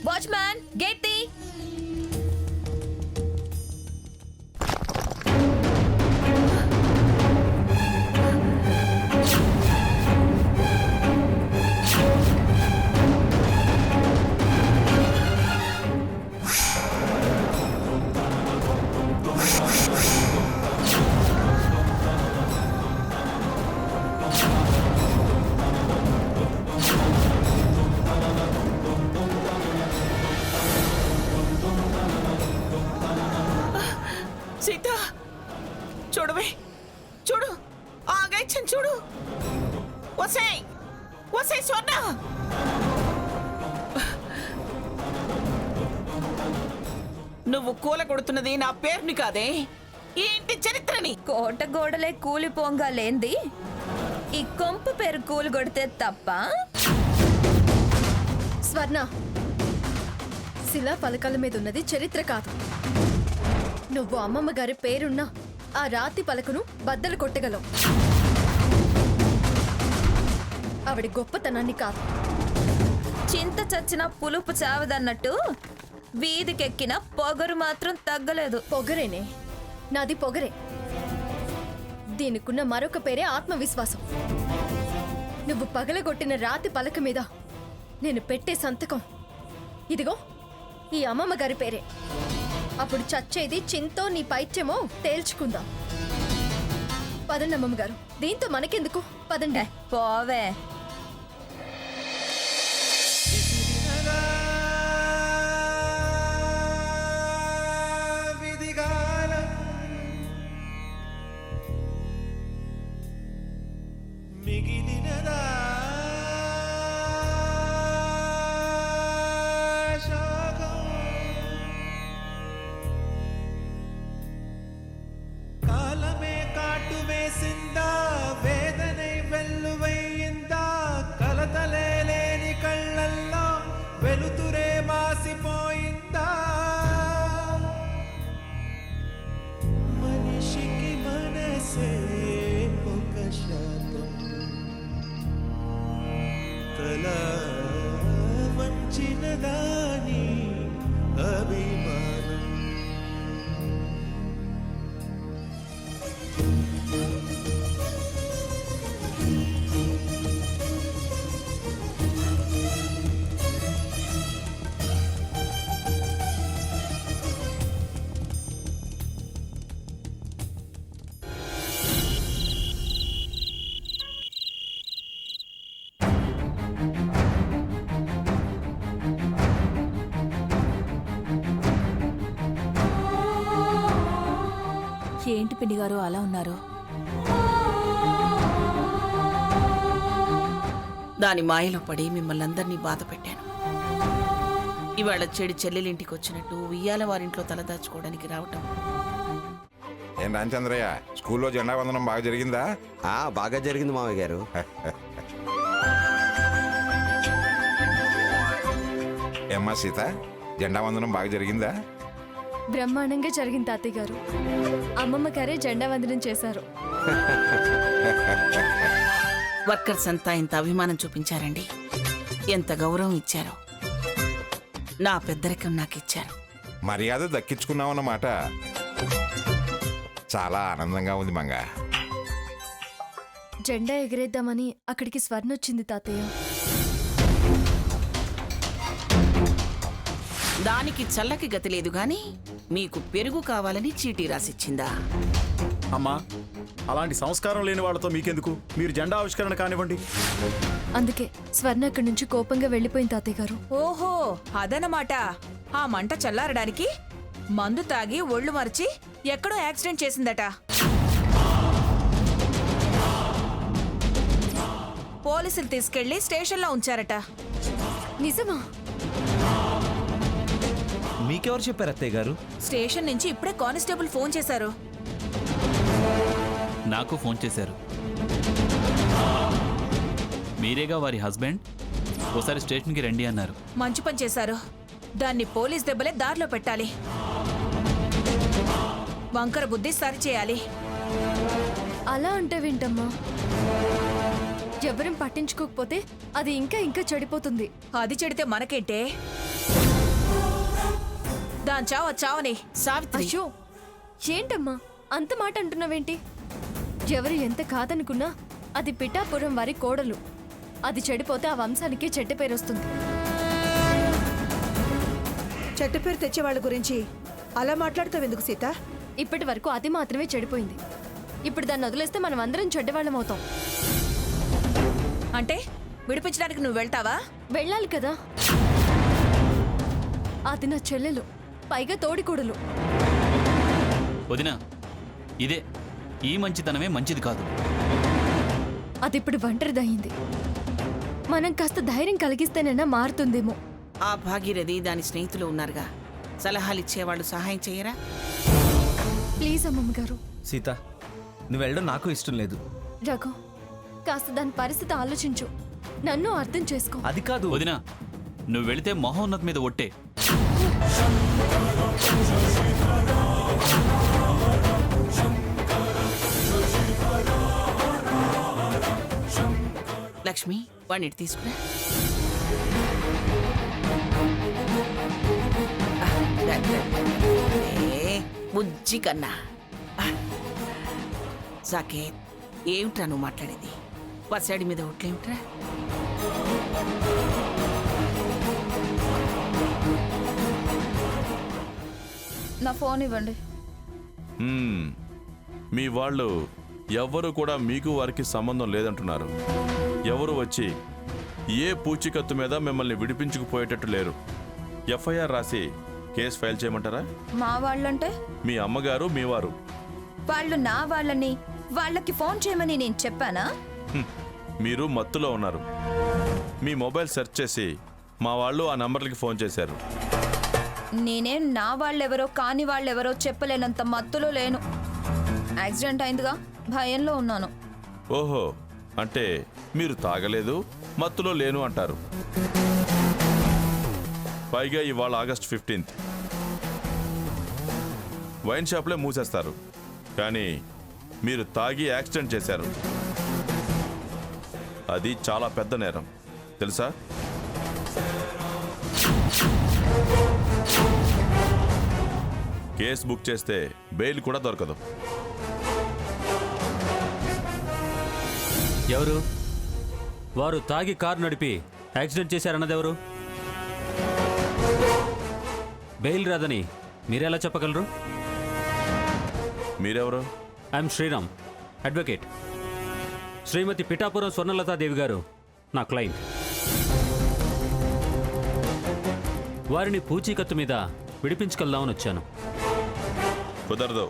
Watchman gate తీ. సీత చూడవే, చూడు ఆగైచ్చని చూడు. వసే వసే స్వర్ణ, నువ్వు కూల కొడుతున్నది నా పేరుని కాదే, ఈ ఇంటి చరిత్రని. కోట గోడలే కూలిపోంగా లేంది ఈ కొంపు పేరు కూలి కొడితే తప్ప. స్వర్ణ, శిలా పలకాల మీద ఉన్నది చరిత్ర కాదు. నువ్వు అమ్మమ్మ గారి పేరున్న ఆ రాతి పలకను బద్దలు కొట్టగలవు, ఆవిడ గొప్పతనాన్ని కాదు. చింత చచ్చిన పులుపు చావదన్నట్టు వీధికెక్కిన పొగరు మాత్రం తగ్గలేదు. పొగరేనే, నాది పొగరే. దీనికున్న మరొక పేరే ఆత్మవిశ్వాసం. నువ్వు పగలగొట్టిన రాతి పలక మీద నేను పెట్టే సంతకం ఇదిగో ఈ అమ్మమ్మ గారి పేరే. అప్పుడు చచ్చేది చింతో నీ పైత్యమో తేల్చుకుందాం. పదండి అమ్మమ్మ గారు, దీంతో మనకెందుకు, పదండి. పోవే. ఏంటి పిండి గారు అలా ఉన్నారు? దాని మాయలో పడి మిమ్మల్ని అందరినీ బాధ పెట్టాను. ఇవాళ చెడి చెల్లెలింటికి వచ్చినట్టు ఉయ్యాల వారింట్లో తలదాచుకోవడానికి రావటం. ఏం రామచంద్రయ్య, స్కూల్లో జెండా వందనం బాగా జరిగిందా? బాగా జరిగింది మామయ్య గారు. ఏమ్మా సీత, జెండా వందనం బాగా జరిగిందా? బ్రహ్మాండంగా జరిగింది తాతయ్య గారు. అమ్మమ్మ గారే జెండా వందనం చేశారు. వర్కర్స్ అంతా ఇంత అభిమానం చూపించారండి, ఎంత గౌరవం ఇచ్చారో. నా పెద్దరికం నాకు ఇచ్చారు. మర్యాద దక్కించుకున్నావన్నమాట. చాలా ఆనందంగా ఉంది మంగ. జెండా ఎగరేద్దామని అక్కడికి స్వర్ణ వచ్చింది తాతయ్య. దానికి చల్లకి గతి లేదు గాని మీకు పెరుగు కావాలని చీటీ రాసిచ్చిందా? అమ్మా, అలాంటి సంస్కారం లేని వాళ్ళతో మీకెందుకు? మీరు జెండా ఆవిష్కరణ కానివ్వండి. అందుకే స్వర్ణ అక్కడి నుంచి కోపంగా వెళ్ళిపోయింది తాతయ్య గారు. ఓహో, అదనమాట. ఆ మంట చల్లారడానికి మందు తాగి ఒళ్ళు మరిచి ఎక్కడో యాక్సిడెంట్ చేసిందట. పోలీసులు తీసుకెళ్లి స్టేషన్లో ఉంచారట. నిజమా? మీకెవరు చెప్పారు అత్తయ్య గారు? స్టేషన్ నుంచి ఇప్పుడే కానిస్టేబుల్ ఫోన్ చేశారు. నాకు ఫోన్ చేశారు. మీరేగా వారి హస్బెండ్? ఓసారి స్టేషన్కి రండి అన్నారు. మంచి పని చేశారు. దాన్ని పోలీస్ దెబ్బలే దారిలో పెట్టాలి. వంకర బుద్ధి సరి చేయాలి. అలా అంటే వింటమ్మా, ఎవరం పట్టించుకోకపోతే అది ఇంకా ఇంకా చెడిపోతుంది. అది చెడితే మనకేంటే? దాని చావని. సావిత్రి అయ్యో, ఏంటమ్మా అంత మాట అంటున్నావేంటి? ఎవరు ఎంత కాదనుకున్నా అది పిఠాపురం వారి కోడలు. అది చెడిపోతే ఆ వంశానికి చెడ్డ పేరు వస్తుంది. చెట్టు పేరు తెచ్చే వాళ్ళ గురించి అలా మాట్లాడుతావు ఎందుకు సీత? ఇప్పటి వరకు అది మాత్రమే చెడిపోయింది. ఇప్పుడు దాన్ని వదిలేస్తే మనం అందరం చెడ్డవాళ్ళం అవుతాం. అంటే విడిపించడానికి నువ్వు వెళ్తావా? వెళ్ళాలి కదా. అది నా చెల్లెలు, పైగా తోడికోడలు. వదినా, ఇదే ఈ మంచితనమే మంచిది కాదు. అది ఇప్పుడు ఒంటరిదయింది. మనం కాస్త ధైర్యం కలిగిస్తేనైనా మారుతుందేమో. ఆ భాగీరథి దాని స్నేహితులు ఉన్నారుగా, సలహాలు ఇచ్చేవాళ్ళు సహాయం చేయరా? ప్లీజ్ అమ్మమ్మ గారు. సీత, నువ్వు వెళ్ళడం నాకు ఇష్టం లేదు. రఘు, కాస్త దాని పరిస్థితి ఆలోచించు. నన్ను అర్థం చేసుకో. అది కాదు. వదినా, నువ్వు వెళితే మహోన్నత్ మీద ఒట్టే. లక్ష్మి, వాడిని తీసుకురా. బుజ్జి కన్నా. సాకేత్, ఏమిట్రా నువ్వు మాట్లాడేది? వసాడి మీద ఒట్లేమిట్రా? నా ఫోన్ ఇవ్వండి. మీ వాళ్ళు ఎవ్వరు కూడా మీకు వారికి సంబంధం లేదంటున్నారు. ఎవరు వచ్చి ఏ పూచికత్తు మీద మిమ్మల్ని విడిపించుకుపోయేటట్టు లేరు. ఎఫ్ఐఆర్ రాసి కేసు ఫైల్ చేయమంటారా? మా వాళ్ళంటే? మీ అమ్మగారు, మీ వారు. వాళ్ళు నా వాళ్ళని వాళ్ళకి ఫోన్ చేయమని నేను చెప్పానా? మీరు మత్తులో ఉన్నారు. మీ మొబైల్ సెర్చ్ చేసి మా వాళ్ళు ఆ నంబర్లకి ఫోన్ చేశారు. నేనేం నా వాళ్ళెవరో కాని వాళ్ళెవరో చెప్పలేనంత మత్తులో లేను. యాక్సిడెంట్ అయిందిగా, భయంలో ఉన్నాను. ఓహో, అంటే మీరు తాగలేదు, మత్తులో లేను అంటారు. పైగా ఇవాళ ఆగస్ట్ 15th. వైన్ షాప్లే మూసేస్తారు, కానీ మీరు తాగి యాక్సిడెంట్ చేశారు. అది చాలా పెద్ద నేరం, తెలుసా? కేసు బుక్ చేస్తే బెయిల్ కూడా దొరకదు. ఎవరు? వారు తాగి కారు నడిపి యాక్సిడెంట్ చేశారన్నది ఎవరు? బెయిల్ రాదని మీరెలా చెప్పగలరు? మీరెవరు? I'm Sriram, advocate. శ్రీమతి పిఠాపురం స్వర్ణలతాదేవి గారు నా క్లయింట్. వారిని పూచీకత్తు మీద విడిపించుకెళ్దామని వచ్చాను. కుదరదు.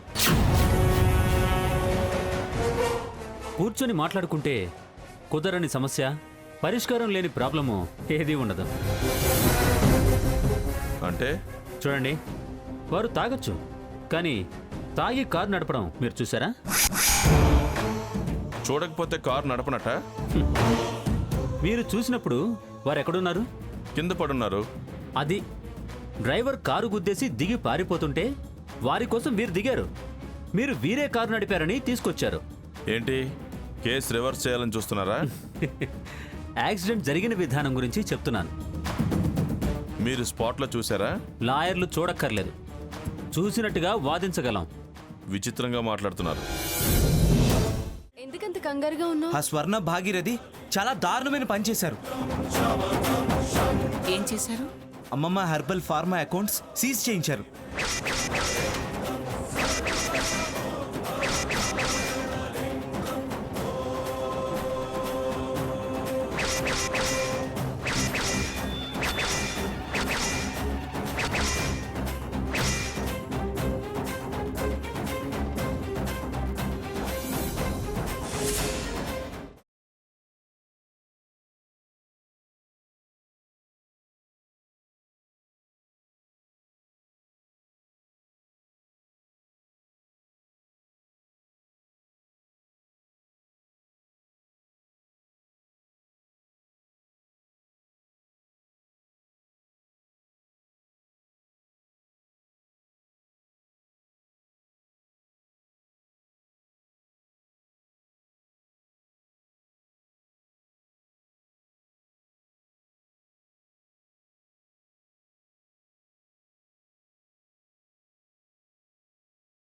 కూర్చొని మాట్లాడుకుంటే కుదరని సమస్య, పరిష్కారం లేని ప్రాబ్లము ఏదీ ఉండదు. అంటే చూడండి, వారు తాగొచ్చు, కానీ తాగి కారు నడపడం మీరు చూసారా? చూడకపోతే కారు నడపనట? మీరు చూసినప్పుడు వారు ఎక్కడున్నారు? కింద పడున్నారు. అది డ్రైవర్ కారు గుద్దేసి దిగి పారిపోతుంటే వారి కోసం వీరు దిగారు. మీరు వీరే కారు నడిపారని తీసుకొచ్చారు. ఏంటి, కేసు రివర్స్ చేయాలని చూస్తున్నారా? యాక్సిడెంట్ జరిగిన విధానం గురించి చెప్తున్నాను. మీరు స్పాట్లో చూసారా? లాయర్లు చూడక్కర్లేదు, చూసినట్టుగా వాదించగలం. విచిత్రంగా మాట్లాడుతున్నారు. ఎందుకంత కంగారుగా ఉన్నావు? ఆ స్వర్ణ భాగీరథి చాలా దారుణమైన పని చేశారు. ఏం చేశారు? అమ్మమ్మ హెర్బల్ ఫార్మా అకౌంట్స్ సీజ్ చేయించారు.